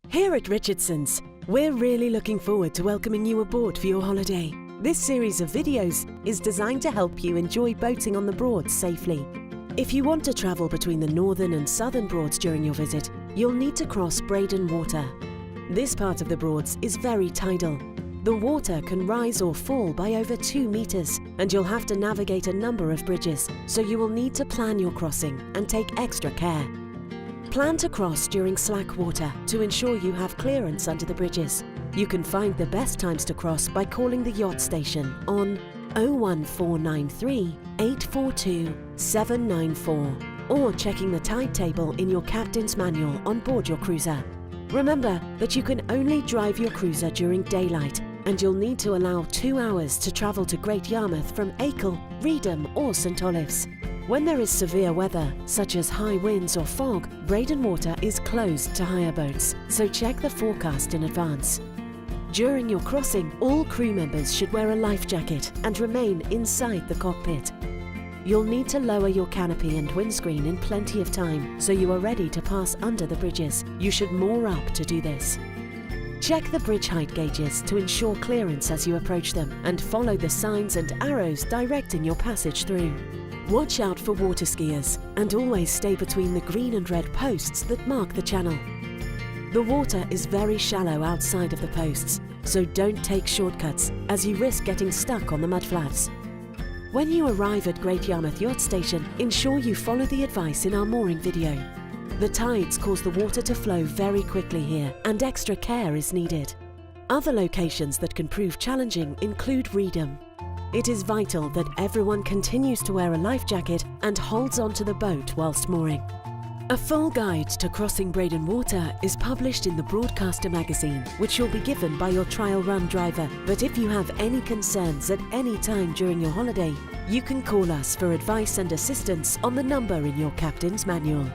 Here at Richardson's, we're really looking forward to welcoming you aboard for your holiday. This series of videos is designed to help you enjoy boating on the Broads safely. If you want to travel between the Northern and Southern Broads during your visit, you'll need to cross Breyden Water. This part of the Broads is very tidal. The water can rise or fall by over 2 meters, and you'll have to navigate a number of bridges, so you will need to plan your crossing and take extra care. Plan to cross during slack water to ensure you have clearance under the bridges. You can find the best times to cross by calling the yacht station on 01493 842 794 or checking the tide table in your captain's manual on board your cruiser. Remember that you can only drive your cruiser during daylight, and you'll need to allow 2 hours to travel to Great Yarmouth from Acle, Reedham or St Olaves. When there is severe weather, such as high winds or fog, Breyden Water is closed to hire boats, so check the forecast in advance. During your crossing, all crew members should wear a life jacket and remain inside the cockpit. You'll need to lower your canopy and windscreen in plenty of time, so you are ready to pass under the bridges. You should moor up to do this. Check the bridge height gauges to ensure clearance as you approach them, and follow the signs and arrows directing your passage through. Watch out for water skiers and always stay between the green and red posts that mark the channel. The water is very shallow outside of the posts, so don't take shortcuts as you risk getting stuck on the mudflats. When you arrive at Great Yarmouth Yacht Station, ensure you follow the advice in our mooring video. The tides cause the water to flow very quickly here, and extra care is needed. Other locations that can prove challenging include Reedham. It is vital that everyone continues to wear a life jacket and holds onto the boat whilst mooring. A full guide to crossing Breyden Water is published in the Broadcaster magazine, which you'll be given by your trial run driver. But if you have any concerns at any time during your holiday, you can call us for advice and assistance on the number in your captain's manual.